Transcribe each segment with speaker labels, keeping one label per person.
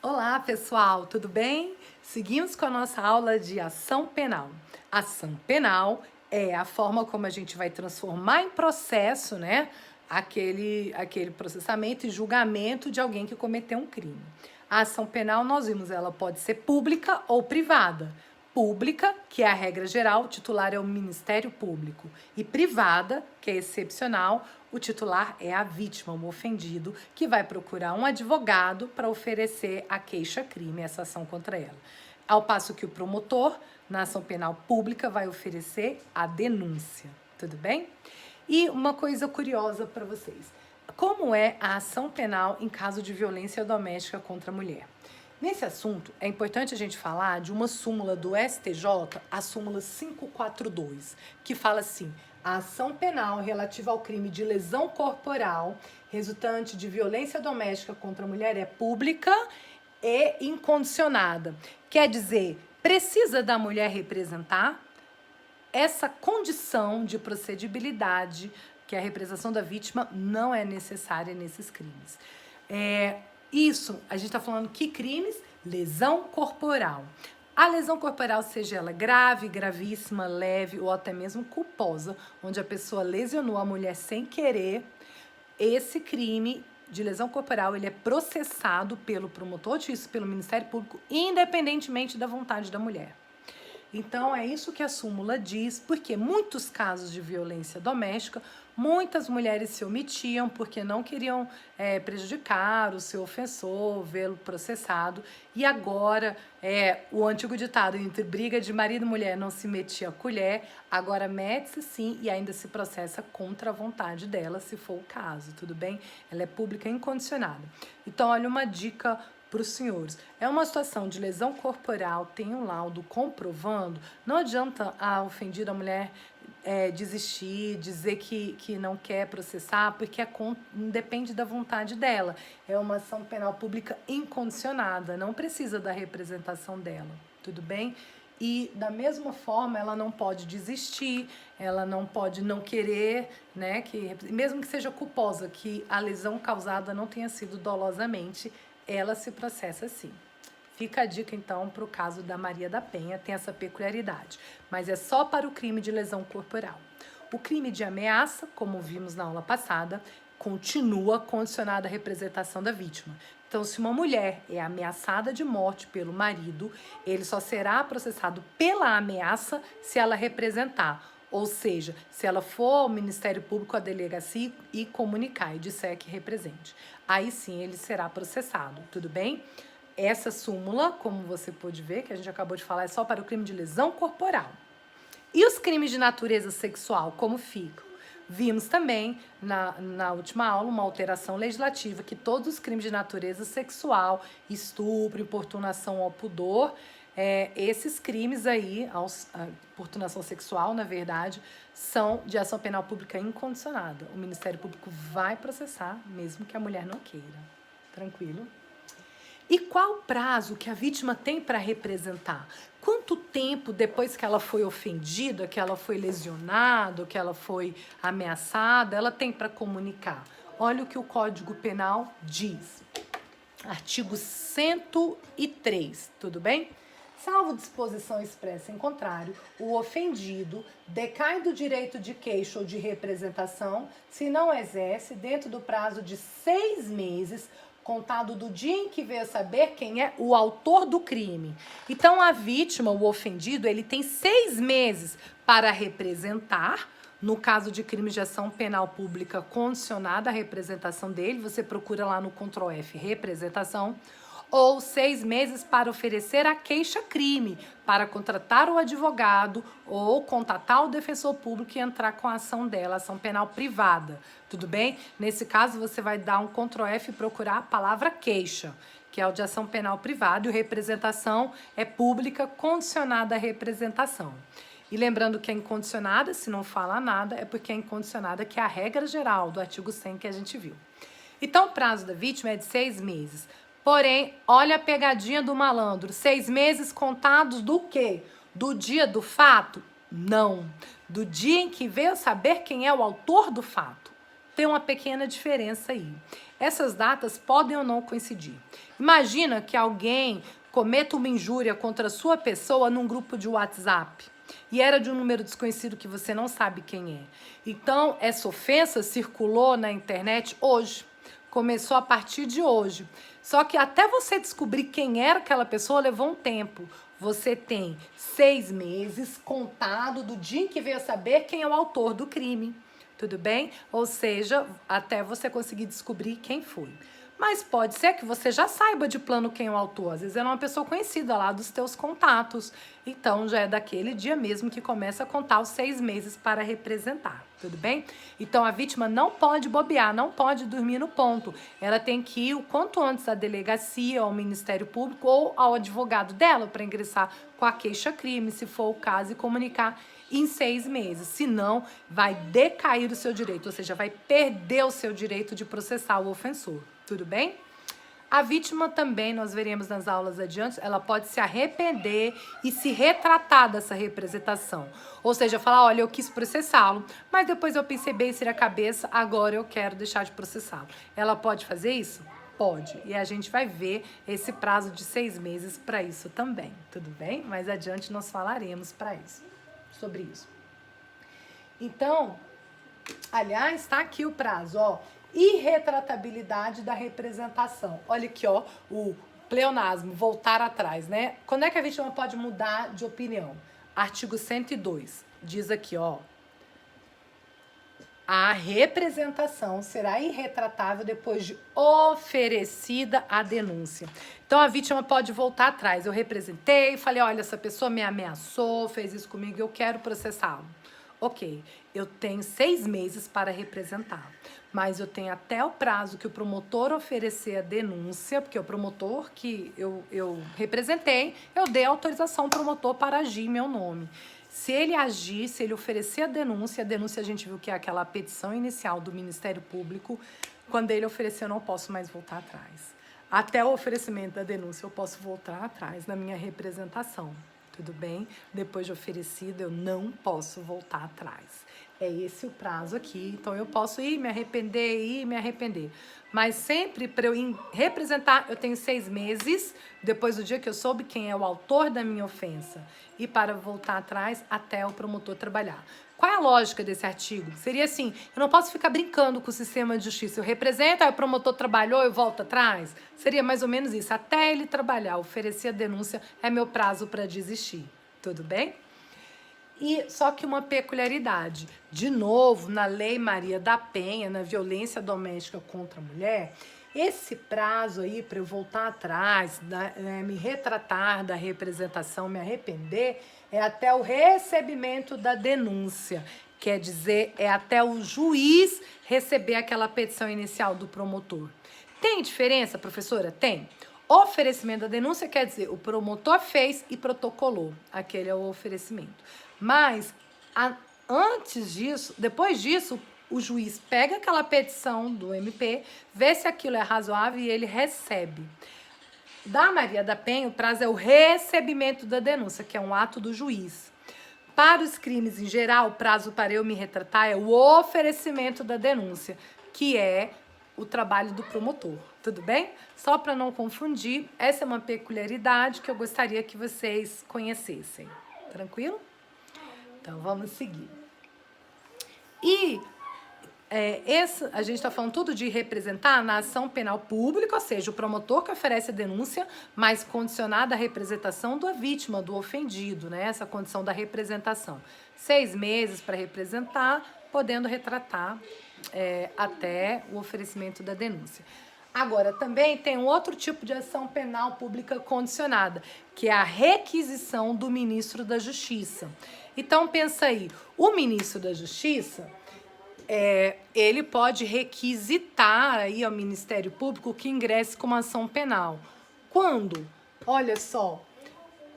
Speaker 1: Olá, pessoal, tudo bem? Seguimos com a nossa aula de ação penal. Ação penal é a forma como a gente vai transformar em processo, né, aquele processamento e julgamento de alguém que cometeu um crime. A ação penal, nós vimos, ela pode ser pública ou privada. Pública, que é a regra geral, o titular é o Ministério Público. E privada, que é excepcional, o titular é a vítima, o ofendido, que vai procurar um advogado para oferecer a queixa-crime, essa ação contra ela. Ao passo que o promotor, na ação penal pública, vai oferecer a denúncia. Tudo bem? E uma coisa curiosa para vocês. Como é a ação penal em caso de violência doméstica contra a mulher? Nesse assunto, é importante a gente falar de uma súmula do STJ, a súmula 542, que fala assim: a ação penal relativa ao crime de lesão corporal resultante de violência doméstica contra a mulher é pública e incondicionada. Quer dizer, precisa da mulher representar? Essa condição de procedibilidade, que é a representação da vítima, não é necessária nesses crimes. Isso, a gente está falando que crimes? Lesão corporal. A lesão corporal, seja ela grave, gravíssima, leve ou até mesmo culposa, onde a pessoa lesionou a mulher sem querer, esse crime de lesão corporal, ele é processado pelo promotor de justiça, pelo Ministério Público, independentemente da vontade da mulher. Então, é isso que a súmula diz, porque muitos casos de violência doméstica, muitas mulheres se omitiam porque não queriam prejudicar o seu ofensor, vê-lo processado. E agora, o antigo ditado entre briga de marido e mulher não se metia a colher, agora mete-se sim e ainda se processa contra a vontade dela, se for o caso, tudo bem? Ela é pública incondicionada. Então, olha uma dica para os senhores. É uma situação de lesão corporal, tem um laudo comprovando, não adianta a ofendida mulher desistir, dizer que não quer processar, porque depende da vontade dela. É uma ação penal pública incondicionada, não precisa da representação dela, tudo bem? E da mesma forma, ela não pode desistir, ela não pode não querer, né, mesmo que seja culposa, que a lesão causada não tenha sido dolosamente, ela se processa sim. Fica a dica, então, para o caso da Maria da Penha, tem essa peculiaridade, mas é só para o crime de lesão corporal. O crime de ameaça, como vimos na aula passada, continua condicionado à representação da vítima. Então, se uma mulher é ameaçada de morte pelo marido, ele só será processado pela ameaça se ela representar. Ou seja, se ela for ao Ministério Público, à delegacia e comunicar e disser que represente. Aí sim ele será processado, tudo bem? Essa súmula, como você pôde ver, que a gente acabou de falar, é só para o crime de lesão corporal. E os crimes de natureza sexual, como ficam? Vimos também na última aula uma alteração legislativa que todos os crimes de natureza sexual, estupro, importunação ao pudor, esses crimes aí, importunação sexual, na verdade, são de ação penal pública incondicionada. O Ministério Público vai processar, mesmo que a mulher não queira. Tranquilo? E qual o prazo que a vítima tem para representar? Quanto tempo depois que ela foi ofendida, que ela foi lesionada, que ela foi ameaçada, ela tem para comunicar? Olha o que o Código Penal diz. Artigo 103, tudo bem? Salvo disposição expressa em contrário, o ofendido decai do direito de queixa ou de representação se não exerce dentro do prazo de 6 meses, contado do dia em que veio a saber quem é o autor do crime. Então, a vítima, o ofendido, ele tem 6 meses para representar. No caso de crime de ação penal pública condicionada à representação dele, você procura lá no Ctrl F, representação, ou 6 meses para oferecer a queixa-crime, para contratar o advogado ou contatar o defensor público e entrar com a ação dela, ação penal privada, tudo bem? Nesse caso, você vai dar um Ctrl F e procurar a palavra queixa, que é o de ação penal privada, e representação é pública condicionada à representação. E lembrando que é incondicionada, se não fala nada, é porque é incondicionada, que é a regra geral do artigo 100 que a gente viu. Então, o prazo da vítima é de 6 meses. Porém, olha a pegadinha do malandro. 6 meses contados do quê? Do dia do fato? Não. Do dia em que veio saber quem é o autor do fato. Tem uma pequena diferença aí. essas datas podem ou não coincidir. Imagina que alguém cometa uma injúria contra a sua pessoa num grupo de WhatsApp e era de um número desconhecido que você não sabe quem é. Então, essa ofensa circulou na internet hoje. Começou a partir de hoje. Só que até você descobrir quem era aquela pessoa levou um tempo. Você tem 6 meses contado do dia em que veio a saber quem é o autor do crime. Tudo bem? Ou seja, até você conseguir descobrir quem foi. Mas pode ser que você já saiba de plano quem é o autor. Às vezes é uma pessoa conhecida lá dos teus contatos. Então, já é daquele dia mesmo que começa a contar os 6 meses para representar. Tudo bem? Então, a vítima não pode bobear, não pode dormir no ponto. Ela tem que ir o quanto antes à delegacia, ao Ministério Público ou ao advogado dela para ingressar com a queixa-crime, se for o caso, e comunicar em 6 meses. Senão, vai decair o seu direito, ou seja, vai perder o seu direito de processar o ofensor. Tudo bem? A vítima também, nós veremos nas aulas adiante, ela pode se arrepender e se retratar dessa representação. Ou seja, falar, olha, eu quis processá-lo, mas depois eu pensei bem, seria a cabeça, agora eu quero deixar de processá-lo. Ela pode fazer isso? Pode. E a gente vai ver esse prazo de 6 meses para isso também. Tudo bem? Mais adiante nós falaremos sobre isso. Então, aliás, está aqui o prazo, ó. Irretratabilidade da representação. Olha aqui, ó, o pleonasmo, voltar atrás, né? Quando é que a vítima pode mudar de opinião? Artigo 102, diz aqui, ó. A representação será irretratável depois de oferecida a denúncia. Então, a vítima pode voltar atrás. Eu representei, falei, olha, essa pessoa me ameaçou, fez isso comigo, eu quero processá-lo. Ok, eu tenho 6 meses para representar, mas eu tenho até o prazo que o promotor oferecer a denúncia, porque o promotor que eu representei, eu dei autorização ao promotor para agir em meu nome. Se ele agir, se ele oferecer a denúncia a gente viu que é aquela petição inicial do Ministério Público, quando ele oferecer eu não posso mais voltar atrás. Até o oferecimento da denúncia eu posso voltar atrás na minha representação. Tudo bem? Depois de oferecido, eu não posso voltar atrás. É esse o prazo aqui. Então, eu posso ir me arrepender. Mas sempre para eu representar, eu tenho 6 meses, depois do dia que eu soube quem é o autor da minha ofensa. E para voltar atrás, até o promotor trabalhar. Qual é a lógica desse artigo? Seria assim, eu não posso ficar brincando com o sistema de justiça. Eu represento, aí o promotor trabalhou, eu volto atrás? Seria mais ou menos isso. Até ele trabalhar, oferecer a denúncia, é meu prazo para desistir. Tudo bem? E só que uma peculiaridade. De novo, na Lei Maria da Penha, na violência doméstica contra a mulher, esse prazo aí para eu voltar atrás, me retratar da representação, me arrepender, é até o recebimento da denúncia. Quer dizer, é até o juiz receber aquela petição inicial do promotor. Tem diferença, professora? Tem. Oferecimento da denúncia quer dizer o promotor fez e protocolou. Aquele é o oferecimento. Mas, antes disso, depois disso, o juiz pega aquela petição do MP, vê se aquilo é razoável e ele recebe. Da Maria da Penha, o prazo é o recebimento da denúncia, que é um ato do juiz. Para os crimes em geral, o prazo para eu me retratar é o oferecimento da denúncia, que é o trabalho do promotor. Tudo bem? Só para não confundir, essa é uma peculiaridade que eu gostaria que vocês conhecessem. Tranquilo? Então, vamos seguir. E a gente está falando tudo de representar na ação penal pública, ou seja, o promotor que oferece a denúncia, mas condicionada à representação da vítima, do ofendido, né? Essa condição da representação. 6 meses para representar, podendo retratar até o oferecimento da denúncia. Agora, também tem um outro tipo de ação penal pública condicionada, que é a requisição do ministro da Justiça. Então, pensa aí, o ministro da Justiça, ele pode requisitar aí ao Ministério Público que ingresse com uma ação penal. Quando? Olha só,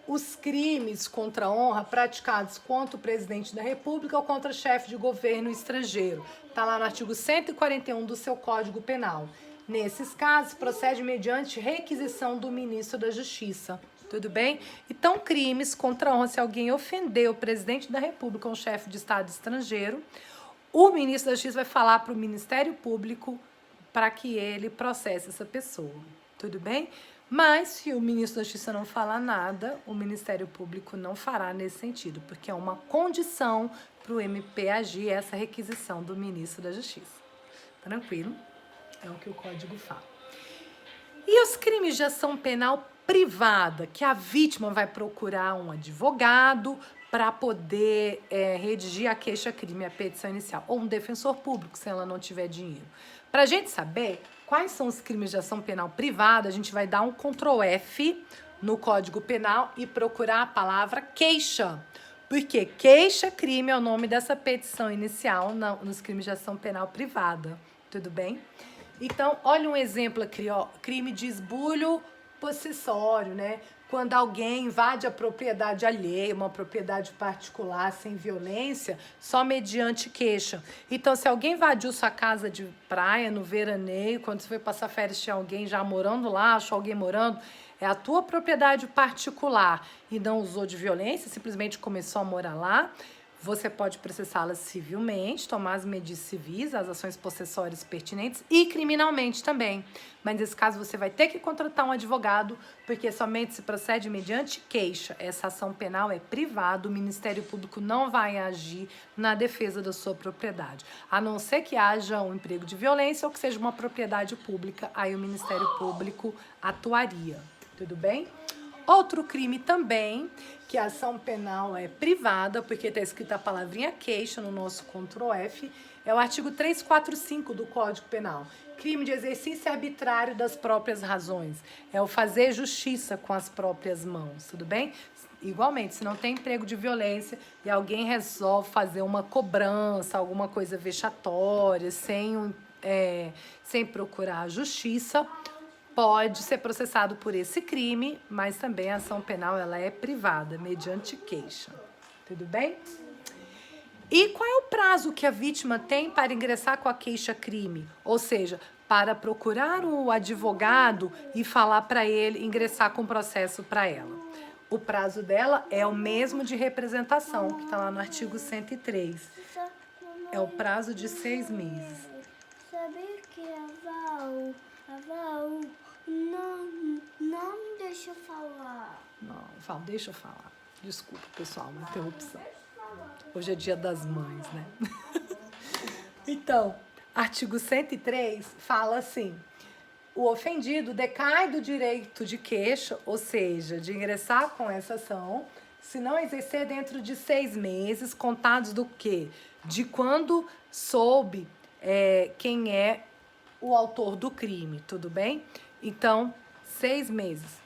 Speaker 1: os crimes contra a honra praticados contra o presidente da República ou contra chefe de governo estrangeiro. Está lá no artigo 141 do seu Código Penal. Nesses casos, procede mediante requisição do ministro da Justiça. Tudo bem? Então, crimes contra a honra, se alguém ofender o presidente da República ou um chefe de Estado estrangeiro, o ministro da Justiça vai falar para o Ministério Público para que ele processe essa pessoa, tudo bem? Mas se o ministro da Justiça não falar nada, o Ministério Público não fará nesse sentido, porque é uma condição para o MP agir essa requisição do ministro da Justiça. Tranquilo? É o que o Código fala. E os crimes de ação penal privada, que a vítima vai procurar um advogado para poder redigir a queixa-crime, a petição inicial, ou um defensor público, se ela não tiver dinheiro. Para a gente saber quais são os crimes de ação penal privada, a gente vai dar um Ctrl F no Código Penal e procurar a palavra queixa. Porque queixa-crime é o nome dessa petição inicial nos crimes de ação penal privada. Tudo bem? Então, olha um exemplo aqui, ó, crime de esbulho possessório, né? Quando alguém invade a propriedade alheia, uma propriedade particular sem violência, só mediante queixa. Então, se alguém invadiu sua casa de praia no veraneio, quando você foi passar férias, tinha alguém já morando lá, achou alguém morando, é a tua propriedade particular e não usou de violência, simplesmente começou a morar lá, você pode processá-la civilmente, tomar as medidas civis, as ações possessórias pertinentes e criminalmente também. Mas nesse caso você vai ter que contratar um advogado, porque somente se procede mediante queixa. Essa ação penal é privada, o Ministério Público não vai agir na defesa da sua propriedade. A não ser que haja um emprego de violência ou que seja uma propriedade pública, aí o Ministério Público atuaria. Tudo bem? Outro crime também, que a ação penal é privada, porque está escrita a palavrinha queixa no nosso Ctrl F, é o artigo 345 do Código Penal. Crime de exercício arbitrário das próprias razões. É o fazer justiça com as próprias mãos, tudo bem? Igualmente, se não tem emprego de violência e alguém resolve fazer uma cobrança, alguma coisa vexatória, sem procurar a justiça, pode ser processado por esse crime, mas também a ação penal ela é privada, mediante queixa. Tudo bem? E qual é o prazo que a vítima tem para ingressar com a queixa-crime? Ou seja, para procurar o advogado e falar para ele ingressar com o processo para ela. O prazo dela é o mesmo de representação, que está lá no artigo 103. É o prazo de 6 meses.
Speaker 2: Sabia que a Val não deixa eu falar.
Speaker 1: Não, deixa eu falar. Desculpa, pessoal, uma interrupção. Hoje é dia das mães, né? Então, artigo 103 fala assim: o ofendido decai do direito de queixa, ou seja, de ingressar com essa ação, se não exercer dentro de 6 meses, contados do quê? De quando soube quem é o autor do crime, tudo bem? Então, 6 meses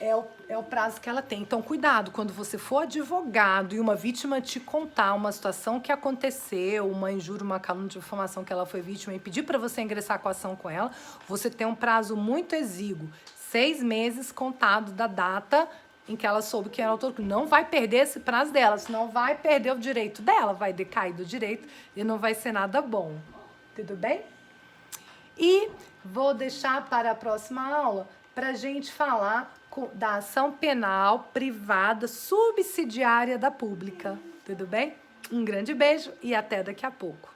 Speaker 1: é o prazo que ela tem. Então, cuidado, quando você for advogado e uma vítima te contar uma situação que aconteceu, uma injúria, uma calúnia de difamação que ela foi vítima e pedir para você ingressar com a ação com ela, você tem um prazo muito exíguo, 6 meses contado da data em que ela soube quem era o autor. Não vai perder esse prazo dela, senão vai perder o direito dela, vai decair do direito e não vai ser nada bom. Tudo bem? E vou deixar para a próxima aula para a gente falar da ação penal privada subsidiária da pública. Tudo bem? Um grande beijo e até daqui a pouco.